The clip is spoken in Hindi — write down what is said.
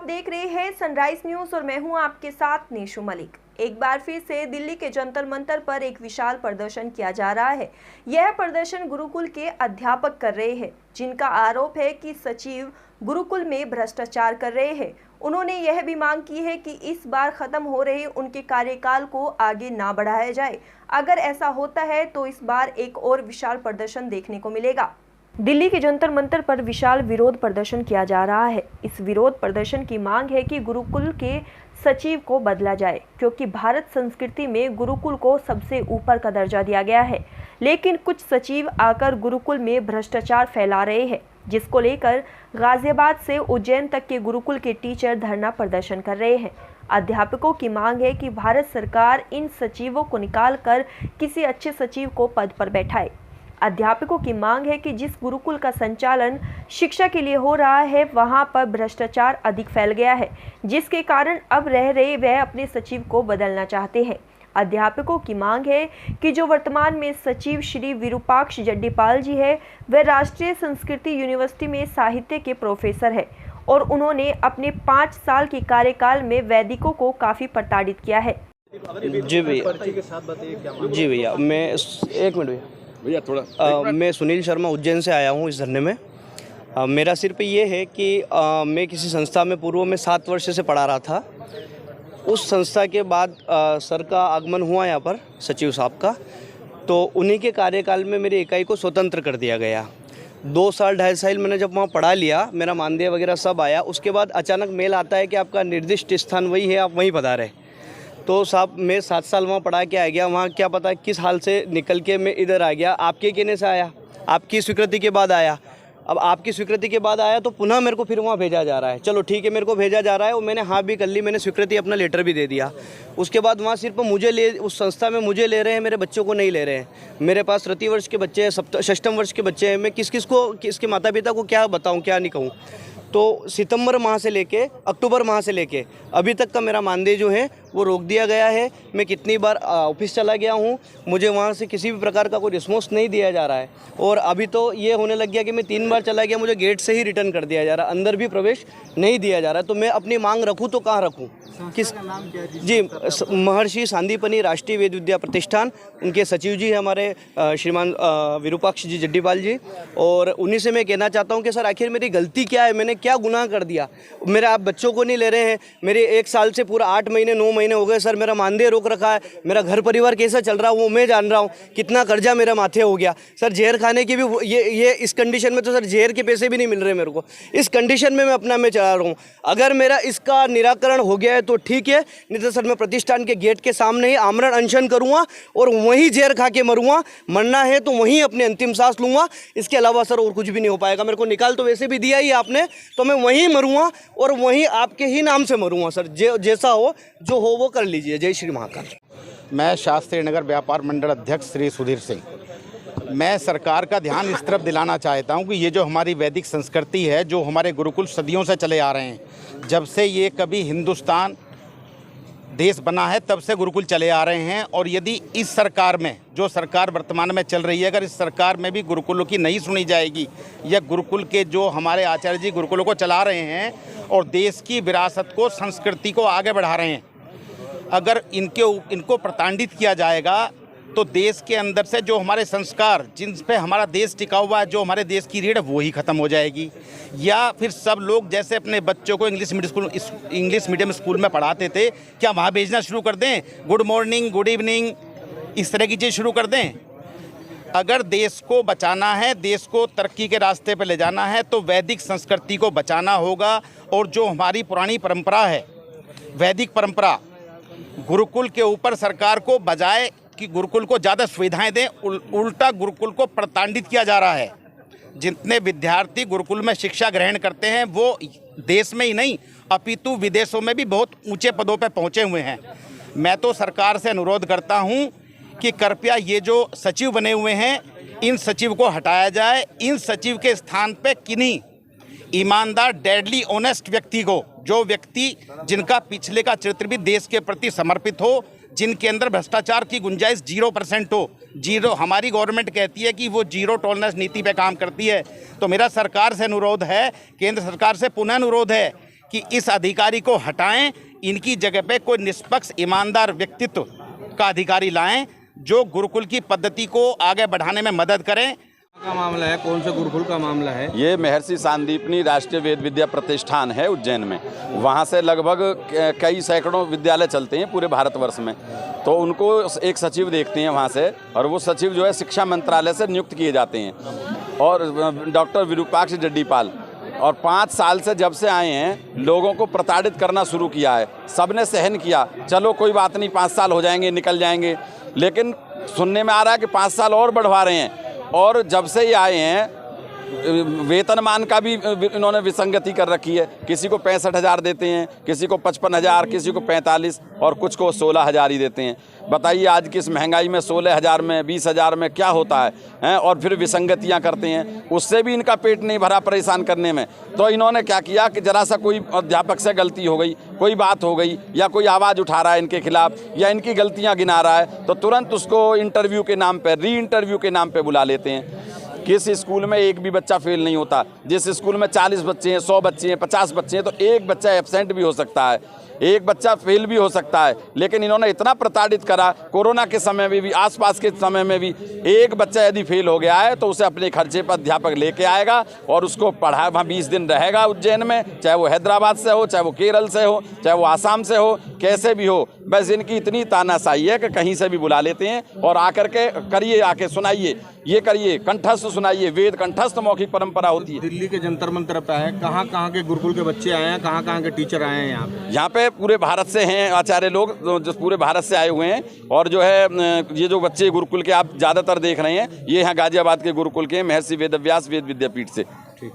देख रहे हैं सनराइज न्यूज और मैं हूं आपके साथ नेशु मलिक। एक बार फिर से दिल्ली के जंतर मंतर पर एक विशाल प्रदर्शन किया जा रहा है। यह प्रदर्शन गुरुकुल के अध्यापक कर रहे हैं, जिनका आरोप है कि सचिव गुरुकुल में भ्रष्टाचार कर रहे हैं। उन्होंने यह भी मांग की है कि इस बार खत्म हो रहे उनके कार्यकाल को आगे ना बढ़ाया जाए। अगर ऐसा होता है तो इस बार एक और विशाल प्रदर्शन देखने को मिलेगा। दिल्ली के जंतर मंतर पर विशाल विरोध प्रदर्शन किया जा रहा है। इस विरोध प्रदर्शन की मांग है कि गुरुकुल के सचिव को बदला जाए, क्योंकि भारत संस्कृति में गुरुकुल को सबसे ऊपर का दर्जा दिया गया है। लेकिन कुछ सचिव आकर गुरुकुल में भ्रष्टाचार फैला रहे हैं, जिसको लेकर गाजियाबाद से उज्जैन तक के गुरुकुल के टीचर धरना प्रदर्शन कर रहे हैं। अध्यापकों की मांग है कि भारत सरकार इन सचिवों को निकालकर किसी अच्छे सचिव को पद पर बैठाए। अध्यापकों की मांग है कि जिस गुरुकुल का संचालन शिक्षा के लिए हो रहा है, वहां पर भ्रष्टाचार अधिक फैल गया है, जिसके कारण अब रह रहे वह अपने सचिव को बदलना चाहते हैं। अध्यापकों की मांग है कि जो वर्तमान में सचिव श्री विरूपाक्ष जड्डीपाल जी है, वह राष्ट्रीय संस्कृति यूनिवर्सिटी में साहित्य के प्रोफेसर है और उन्होंने अपने 5 साल के कार्यकाल में वैदिकों को काफ़ी प्रताड़ित किया है। जी भैया, मैं एक मिनट भैया थोड़ा मैं सुनील शर्मा उज्जैन से आया हूँ इस धरने में। मेरा सिर्फ ये है कि मैं किसी संस्था में पूर्व में 7 वर्ष से पढ़ा रहा था। उस संस्था के बाद सर का आगमन हुआ यहाँ पर, सचिव साहब का, तो उन्हीं के कार्यकाल में मेरी इकाई को स्वतंत्र कर दिया गया। 2 साल 2.5 साल मैंने जब वहाँ पढ़ा लिया, मेरा मानदेय वगैरह सब आया। उसके बाद अचानक मेल आता है कि आपका निर्दिष्ट स्थान वही है, आप वहीं पधारें। तो साहब मैं 7 साल वहाँ पढ़ा के आ गया, वहाँ क्या पता किस हाल से निकल के मैं इधर आ गया। आपके कहने से आया, आपकी स्वीकृति के बाद आया। अब आपकी स्वीकृति के बाद आया तो पुनः मेरे को फिर वहाँ भेजा जा रहा है। चलो ठीक है, मेरे को भेजा जा रहा है और मैंने हाँ भी कर ली, मैंने स्वीकृति अपना लेटर भी दे दिया। उसके बाद वहाँ सिर्फ मुझे उस संस्था में मुझे ले रहे हैं, मेरे बच्चों को नहीं ले रहे हैं। मेरे पास तृतीय वर्ष के बच्चे हैं, षष्ठम वर्ष के बच्चे हैं। मैं किसके माता पिता को क्या बताऊँ, क्या नहीं कहूँ। तो सितंबर माह से लेके अक्टूबर माह से लेके अभी तक का मेरा मानदेय जो है वो रोक दिया गया है। मैं कितनी बार ऑफिस चला गया हूँ, मुझे वहाँ से किसी भी प्रकार का कोई रिस्पॉन्स नहीं दिया जा रहा है। और अभी तो ये होने लग गया कि मैं 3 बार चला गया, मुझे गेट से ही रिटर्न कर दिया जा रहा है, अंदर भी प्रवेश नहीं दिया जा रहा है। तो मैं अपनी मांग रखूँ तो कहाँ रखूँ? किस जी, महर्षि सांदीपनि राष्ट्रीय वेद विद्या प्रतिष्ठान, उनके सचिव जी हैं हमारे श्रीमान विरूपाक्ष जी जड्डीपाल जी। और उन्हीं से मैं कहना चाहता हूँ कि सर आखिर मेरी गलती क्या है, मैंने क्या गुनाह कर दिया? मेरे आप बच्चों को नहीं ले रहे हैं, मेरे 1 साल से पूरा 8 महीने 9 महीने हो गए सर, मेरा मानदेय रोक रखा है। मेरा घर परिवार कैसा चल रहा है वो मैं जान रहा हूँ, कितना कर्जा मेरा माथे हो गया सर। जहर खाने की भी ये इस कंडीशन में तो सर जहर के पैसे भी नहीं मिल रहे मेरे को। इस कंडीशन में मैं चला रहा हूँ। अगर मेरा इसका निराकरण हो गया है तो ठीक है, नहीं तो सर मैं प्रतिष्ठान के गेट के सामने ही आमरण अनशन करूँगा और वहीं जहर खा के मरूँगा। मरना है तो वहीं अपने अंतिम सांस लूँगा। इसके अलावा सर और कुछ भी नहीं हो पाएगा। मेरे को निकाल तो वैसे भी दिया ही आपने, तो मैं वहीं मरूँगा और वहीं आपके ही नाम से मरूँगा सर। जैसा हो जो हो वो कर लीजिए। जय श्री महाकाल। मैं शास्त्री नगर व्यापार मंडल अध्यक्ष श्री सुधीर सिंह। मैं सरकार का ध्यान इस तरफ दिलाना चाहता हूं कि ये जो हमारी वैदिक संस्कृति है, जो हमारे गुरुकुल सदियों से चले आ रहे हैं, जब से ये कभी हिंदुस्तान देश बना है तब से गुरुकुल चले आ रहे हैं। और यदि इस सरकार में, जो सरकार वर्तमान में चल रही है, अगर इस सरकार में भी गुरुकुलों की नहीं सुनी जाएगी, या गुरुकुल के जो हमारे आचार्य जी गुरुकुलों को चला रहे हैं और देश की विरासत को, संस्कृति को आगे बढ़ा रहे हैं, अगर इनको प्रताड़ित किया जाएगा तो देश के अंदर से जो हमारे संस्कार, जिन पे हमारा देश टिका हुआ है, जो हमारे देश की रीढ़, वो ही ख़त्म हो जाएगी। या फिर सब लोग जैसे अपने बच्चों को इंग्लिश मीडियम स्कूल में पढ़ाते थे, क्या वहाँ भेजना शुरू कर दें? गुड मॉर्निंग, गुड इवनिंग, इस तरह की चीज़ शुरू कर दें? अगर देश को बचाना है, देश को तरक्की के रास्ते पर ले जाना है, तो वैदिक संस्कृति को बचाना होगा। और जो हमारी पुरानी परंपरा है, वैदिक परंपरा, गुरुकुल के ऊपर सरकार को बजाय कि गुरुकुल को ज़्यादा सुविधाएं दें, उल्टा गुरुकुल को प्रताड़ित किया जा रहा है। जितने विद्यार्थी गुरुकुल में शिक्षा ग्रहण करते हैं वो देश में ही नहीं अपितु विदेशों में भी बहुत ऊंचे पदों पर पहुंचे हुए हैं। मैं तो सरकार से अनुरोध करता हूं कि कृपया ये जो सचिव बने हुए हैं, इन सचिव को हटाया जाए। इन सचिव के स्थान पे किन्हीं ईमानदार, डेडली ऑनेस्ट व्यक्ति को, जो व्यक्ति जिनका पिछले का चरित्र भी देश के प्रति समर्पित हो, जिनके अंदर भ्रष्टाचार की गुंजाइश 0% हो। हमारी गवर्नमेंट कहती है कि वो 0 टॉलरेंस नीति पे काम करती है। तो मेरा सरकार से अनुरोध है, केंद्र सरकार से पुनः अनुरोध है कि इस अधिकारी को हटाएं, इनकी जगह पे कोई निष्पक्ष ईमानदार व्यक्तित्व का अधिकारी लाएं जो गुरुकुल की पद्धति को आगे बढ़ाने में मदद करें। का मामला है, कौन सा गुरुकुल का मामला है? ये महर्षि सांदीपनी राष्ट्रीय वेद विद्या प्रतिष्ठान है उज्जैन में। वहाँ से लगभग कई सैकड़ों विद्यालय चलते हैं पूरे भारतवर्ष में। तो उनको एक सचिव देखते हैं वहाँ से, और वो सचिव जो है शिक्षा मंत्रालय से नियुक्त किए जाते हैं। और डॉक्टर विरूपाक्ष जड्डीपाल, और 5 साल से जब से आए हैं लोगों को प्रताड़ित करना शुरू किया है। सबने सहन किया, चलो कोई बात नहीं, 5 साल हो जाएंगे, निकल जाएंगे, लेकिन सुनने में आ रहा है कि 5 साल और बढ़वा रहे हैं। और जब से ये आए हैं वेतनमान का भी इन्होंने विसंगति कर रखी है। किसी को 65,000 देते हैं, किसी को 55,000, किसी को 45 और कुछ को 16,000 ही देते हैं। बताइए आज की इस महंगाई में 16,000 में 20,000 में क्या होता है? और फिर विसंगतियां करते हैं, उससे भी इनका पेट नहीं भरा परेशान करने में। तो इन्होंने क्या किया कि जरा सा कोई अध्यापक से गलती हो गई, कोई बात हो गई, या कोई आवाज़ उठा रहा है इनके खिलाफ या इनकी गलतियां गिना रहा है, तो तुरंत उसको इंटरव्यू के नाम पर, री इंटरव्यू के नाम पर बुला लेते हैं। किस स्कूल में एक भी बच्चा फेल नहीं होता? जिस स्कूल में 40 बच्चे हैं, 100 बच्चे हैं, 50 बच्चे हैं, तो एक बच्चा एब्सेंट भी हो सकता है, एक बच्चा फेल भी हो सकता है। लेकिन इन्होंने इतना प्रताड़ित करा, कोरोना के समय में भी, आसपास के समय में भी, एक बच्चा यदि फेल हो गया है तो उसे अपने खर्चे पर अध्यापक लेके आएगा और उसको पढ़ा, वहाँ 20 दिन रहेगा उज्जैन में, चाहे वो हैदराबाद से हो, चाहे वो केरल से हो, चाहे वो आसाम से हो, कैसे भी हो। बस इनकी इतनी तानाशाही है कि कहीं से भी बुला लेते हैं और आकर के करिए, आके सुनाइए, ये करिए, कंठस्थ सुनाइए। वेद कंठस्थ मौखिक परंपरा होती है। दिल्ली के जंतर मंतर पे है, कहाँ कहाँ के गुरुकुल के बच्चे आए हैं, कहाँ कहाँ के टीचर आए हैं यहाँ पे पूरे भारत से हैं आचार्य लोग, जो पूरे भारत से आए हुए हैं। और जो है ये जो बच्चे गुरुकुल के आप ज़्यादातर देख रहे हैं, ये हैं गाजियाबाद के गुरुकुल के महर्षि वेदव्यास वेद विद्यापीठ से। ठीक।